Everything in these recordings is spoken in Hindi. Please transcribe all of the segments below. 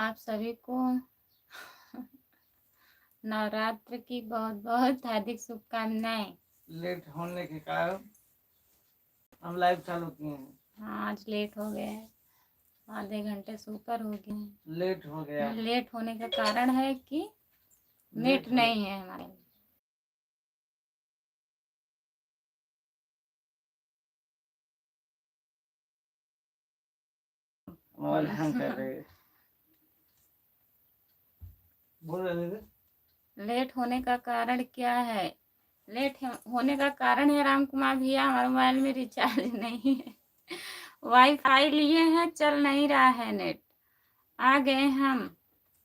आप सभी को नवरात्र की बहुत बहुत हार्दिक शुभकामनाएं। लेट होने के कारण हम लाइव चालू किए हैं। हाँ, आज लेट हो गया है, आधे घंटे से ऊपर हो गए हैं। लेट हो गया। लेट होने का कारण है कि नेट नहीं है हमारे। मोबाइल हैंग कर रहे हैं। बोल रहे थे लेट होने का कारण क्या है? होने का कारण है राम कुमार भैया, हमारे मोबाइल में रिचार्ज नहीं है। वाईफाई लिए हैं, चल नहीं रहा है नेट। आ गए हम।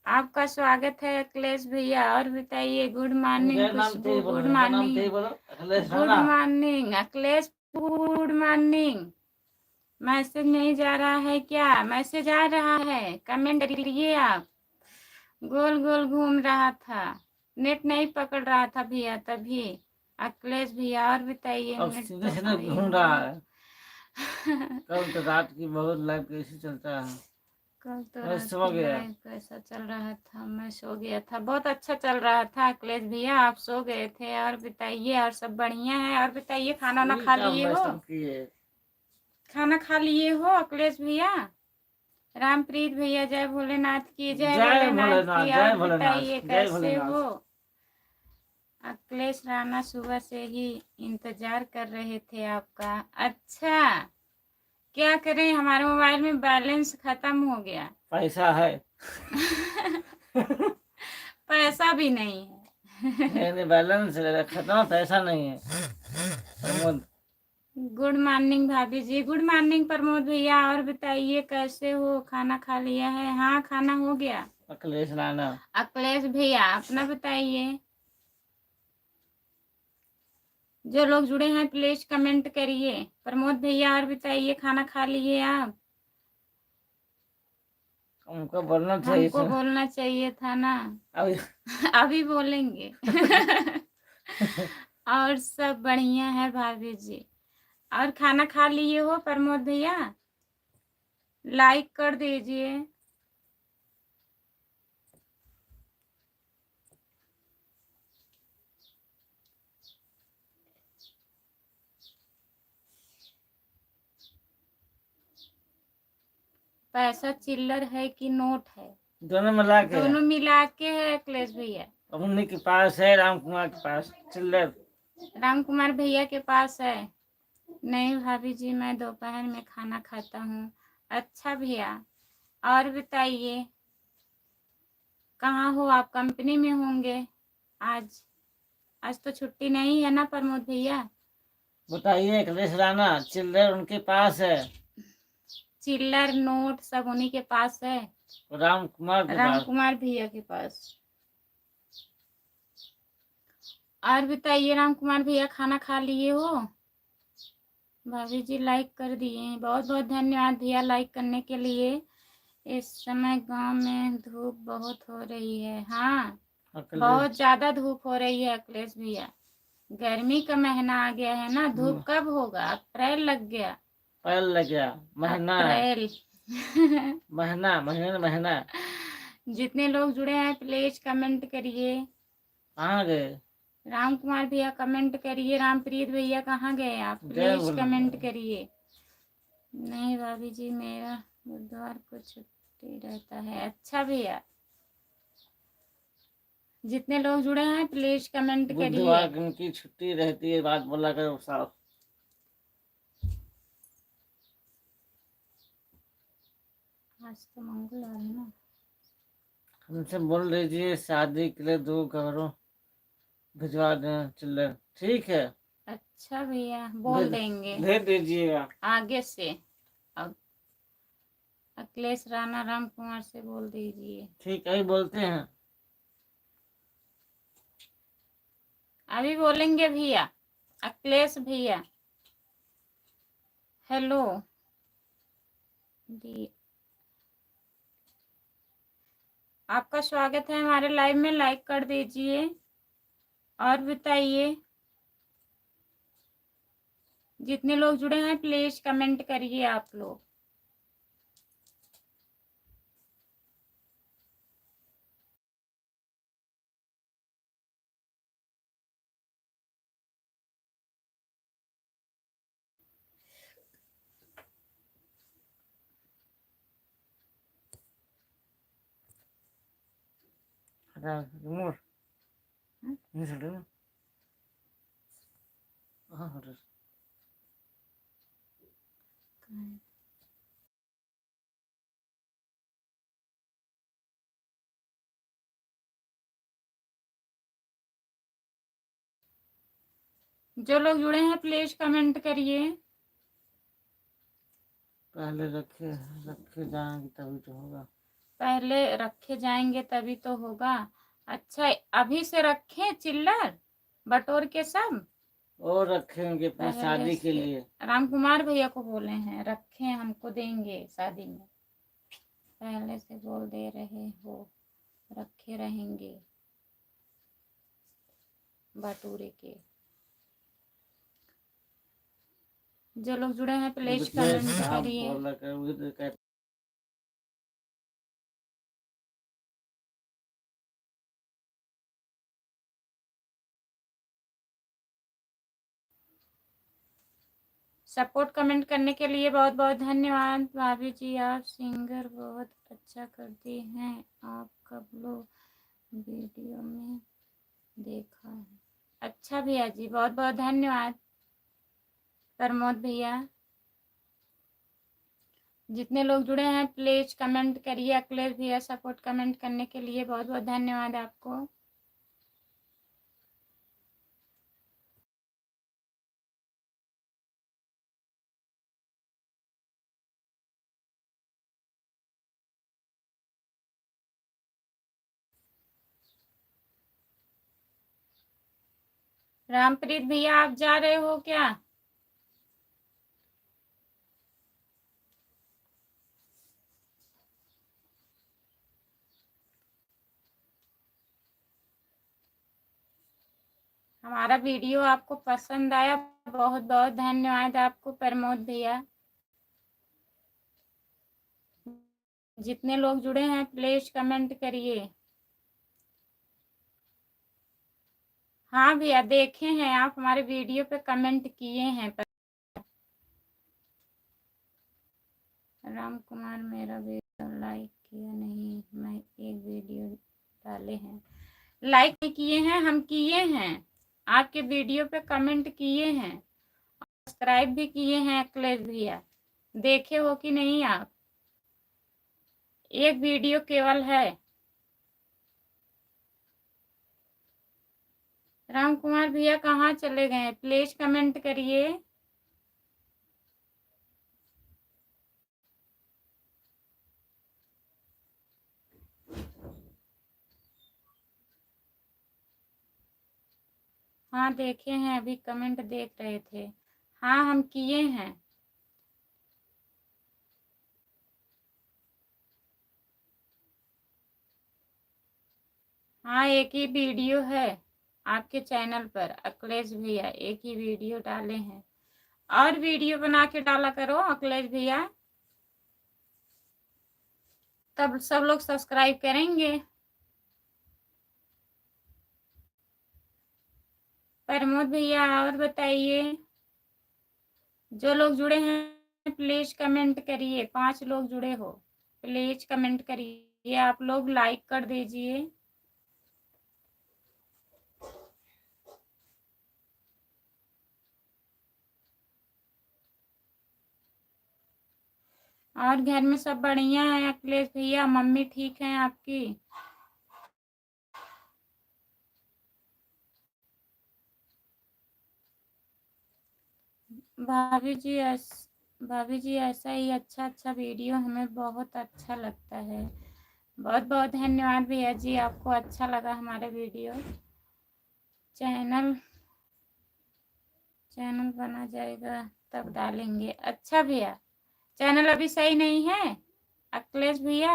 आपका स्वागत है अखिलेश भैया। और बताइए, good morning Khushboo. Good morning. Good morning Akhilesh. Good morning. Message नहीं जा रहा है क्या? मैसेज आ रहा है, कमेंट करिए आप। गोल गोल घूम रहा था, नेट नहीं पकड़ रहा था भैया तभी। अखिलेश भैया और बताइए। अब सीधे सीधे घूम रहा है। कल तो रात की बहुत लाइव कैसे चलता है। कल तो मैं रात सो की गया। लाइव कैसा चल रहा था? मैं सो गया था। बहुत अच्छा चल रहा था अखिलेश भैया, आप सो गए थे। और बताइए, और सब बढ़िया है? और बताइए, खाना ना खा लिए हो? खाना खा लिए हो अखिलेश भैया? रामप्रीत भैया, जय भोलेनाथ की। जय भोलेनाथ की। और बताइए कैसे हो? अखिलेश राणा सुबह से ही इंतजार कर रहे थे आपका। अच्छा, क्या करें, हमारे मोबाइल में बैलेंस खत्म हो गया। पैसा है। पैसा भी नहीं है। नहीं बैलेंस खत्म, पैसा नहीं है। गुड मॉर्निंग भाभी जी। गुड मॉर्निंग प्रमोद भैया। और बताइए कैसे हो? खाना खा लिया है? हाँ, खाना हो गया। अखिलेश राणा। अखिलेश भैया अपना बताइए। जो लोग जुड़े हैं प्लीज कमेंट करिए। प्रमोद भैया और बताइए, खाना खा लिए आप? हमको बोलना चाहिए हमको बोलना चाहिए था ना। अभी अभी बोलेंगे। और सब बढ़िया है भाभी जी। और खाना खा लिए हो प्रमोद भैया? लाइक कर दीजिए। पैसा चिल्लर है कि नोट है? दोनों मिला के। दोनों मिला के है अखिलेश भैया। उन्हीं के पास है, राम कुमार के पास चिल्लर। राम कुमार भैया के पास है? नहीं भाभी जी, मैं दोपहर में खाना खाता हूँ। अच्छा भैया, और बताइए, कहाँ हो आप? कंपनी में होंगे आज। आज तो छुट्टी नहीं है ना प्रमोद भैया? बताइए, अखिलेश राणा चिल्लर उनके पास है। चिल्लर नोट सब उन्हीं के पास है। राम कुमार भैया के पास। और बताइए राम कुमार भैया, खाना खा लिए हो? भाभी जी लाइक कर दिए, बहुत बहुत धन्यवाद भैया लाइक करने के लिए। इस समय गांव में धूप बहुत हो रही है। हाँ, बहुत ज्यादा धूप हो रही है अखिलेश भैया। गर्मी का महीना आ गया है ना। धूप कब होगा? अप्रैल लग गया। अप्रैल लग गया, महीना अप्रैल। महीना। जितने लोग जुड़े हैं प्लीज कमेंट करिए। कहाँ गए? राम कुमार भैया कमेंट करिए। रामप्रीत भैया कहाँ गए आप? प्लीज कमेंट करिए। नहीं भाभी जी, मेरा बुधवार को छुट्टी रहता है। अच्छा भैया, जितने लोग जुड़े हैं प्लीज कमेंट करिए। बुधवार उनकी छुट्टी रहती है, बात बोला करो साफ। आज तो मंगलवार है ना। हमसे बोल दीजिए शादी के लिए 2 करोड़ भिजवा दें चिल्लर, ठीक है? अच्छा भैया, बोल देंगे, भेज दीजिएगा आगे से। अब अखिलेश राणा राम कुमार से बोल दीजिए। ठीक है, बोलते हैं। अभी बोलेंगे भैया। अखिलेश भैया हेलो दी, आपका स्वागत है हमारे लाइव में। लाइक कर दीजिए। और बताइए, जितने लोग जुड़े हैं प्लीज कमेंट करिए आप लोग। रिमोट नहीं चल रहा। हाँ हो रहा। जो लोग जुड़े हैं प्लीज कमेंट करिए। पहले रखे रखे जाएंगे तभी तो होगा। पहले रखे जाएंगे तभी तो होगा। अच्छा अभी से रखें चिल्लर बटोर के सब। और रखेंगे अपनी पहले शादी के से लिए। राम कुमार भैया को बोले हैं रखें हमको देंगे शादी में। पहले से बोल दे रहे हो रखे रहेंगे बटोरे के। जो लोग जुड़े हैं प्लीज कमेंट करिए। बोला कर वो तो कहते सपोर्ट कमेंट करने के लिए बहुत बहुत धन्यवाद। भाभी जी आप सिंगर बहुत अच्छा करती हैं। आप कब लोग वीडियो में देखा है। अच्छा भैया जी बहुत बहुत धन्यवाद। प्रमोद भैया जितने लोग जुड़े हैं प्लीज कमेंट करिए। अखिलेश भैया सपोर्ट कमेंट करने के लिए बहुत बहुत धन्यवाद आपको। रामप्रीत भैया आप जा रहे हो क्या। हमारा वीडियो आपको पसंद आया बहुत बहुत धन्यवाद आपको प्रमोद भैया। जितने लोग जुड़े हैं प्लीज कमेंट करिए। हाँ भैया देखे हैं आप हमारे वीडियो पे कमेंट किए हैं। राम कुमार मेरा वीडियो लाइक किया नहीं। मैं एक वीडियो डाले हैं लाइक नहीं किए हैं हम किए हैं। आपके वीडियो पे कमेंट किए हैं सब्सक्राइब भी किए हैं अखिलेश भैया। देखे हो कि नहीं आप। एक वीडियो केवल है। राम कुमार भैया कहाँ चले गए प्लीज कमेंट करिए। हाँ देखे हैं अभी कमेंट देख रहे थे। हाँ हम किए हैं। हाँ एक ही वीडियो है आपके चैनल पर अखिलेश भैया एक ही वीडियो डाले हैं। और वीडियो बना के डाला करो अखिलेश भैया तब सब लोग सब्सक्राइब करेंगे। प्रमोद भैया और बताइए। जो लोग जुड़े हैं प्लीज कमेंट करिए। 5 लोग जुड़े हो प्लीज कमेंट करिए। आप लोग लाइक कर दीजिए। और घर में सब बढ़िया है अखिलेश भैया। मम्मी ठीक है आपकी। भाभी जी ऐसा ही अच्छा अच्छा वीडियो हमें बहुत अच्छा लगता है। बहुत बहुत धन्यवाद भैया जी आपको अच्छा लगा हमारे वीडियो। चैनल बना जाएगा तब डालेंगे। अच्छा भैया चैनल अभी सही नहीं है अखिलेश भैया।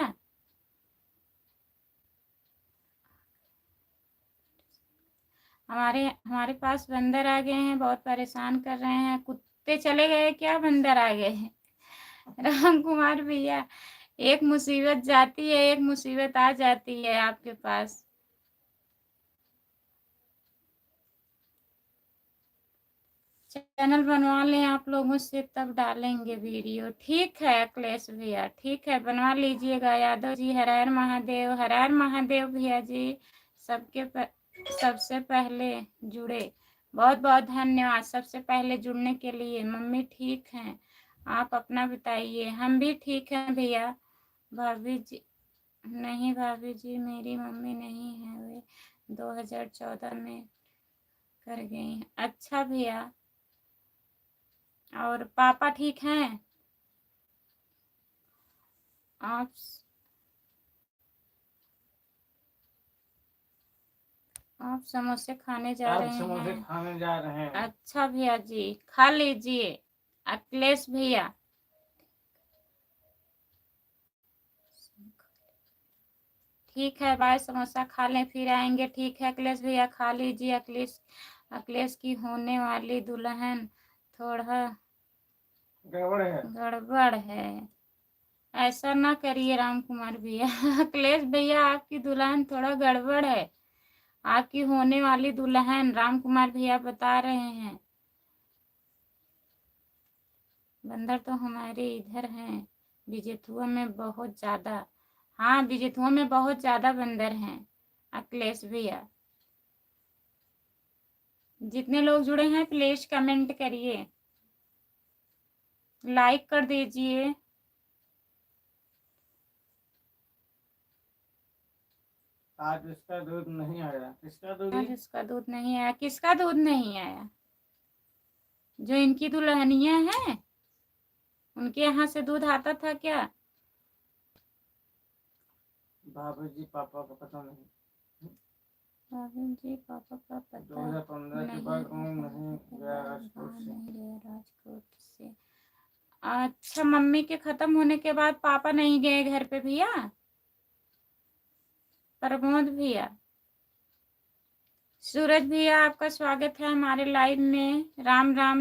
हमारे पास बंदर आ गए हैं बहुत परेशान कर रहे हैं। कुत्ते चले गए क्या बंदर आ गए हैं। राम कुमार भैया एक मुसीबत जाती है एक मुसीबत आ जाती है आपके पास। चैनल बनवा लें आप लोगों से तब डालेंगे वीडियो। ठीक है अखिलेश भैया ठीक है बनवा लीजिएगा। यादव जी हर हर महादेव भैया जी। सबसे पहले जुड़े, बहुत बहुत धन्यवाद सबसे पहले जुड़ने के लिए। मम्मी ठीक हैं, आप अपना बताइए। हम भी ठीक हैं भैया। भाभी जी नहीं, भाभी जी मेरी मम्मी नहीं है, वे 2014 में कर गई। अच्छा भैया, और पापा ठीक हैं? आप समोसे खाने जा आप रहे समोसे हैं? खाने जा रहे हैं? अच्छा भैया जी, खा लीजिए। अखिलेश भैया, ठीक है, बाय। समोसा खा लें फिर आएंगे। ठीक है अखिलेश भैया, खा लीजिए। अखिलेश की होने वाली दुल्हन थोड़ा गड़बड़ है। ऐसा ना करिए राम कुमार भैया। अखिलेश भैया, आपकी दुल्हन थोड़ा गड़बड़ है। आपकी होने वाली दुल्हन राम कुमार भैया बता रहे हैं। बंदर तो हमारे इधर हैं, बिजेथुआ में बहुत ज्यादा। हाँ, बिजेथुआ में बहुत ज्यादा बंदर हैं अखिलेश भैया। जितने लोग जुड़े हैं प्लीज कमेंट करिए, लाइक कर दीजिए। आज इसका दूध नहीं आया। किसका दूध? आज इसका दूध नहीं आया। किसका दूध नहीं आया? जो इनकी दुल्हनियां हैं उनके यहाँ से दूध आता था क्या? भाभी जी पापा को पता नहीं। भाभी जी पापा का पता 2015 के बाद कौन नहीं गया राजकोट से। नहीं गया राजकोट से। अच्छा, मम्मी के खत्म होने के बाद पापा नहीं गए घर पे भैया? प्रमोद भैया, सूरज भैया, आपका स्वागत है हमारे लाइव में। राम राम।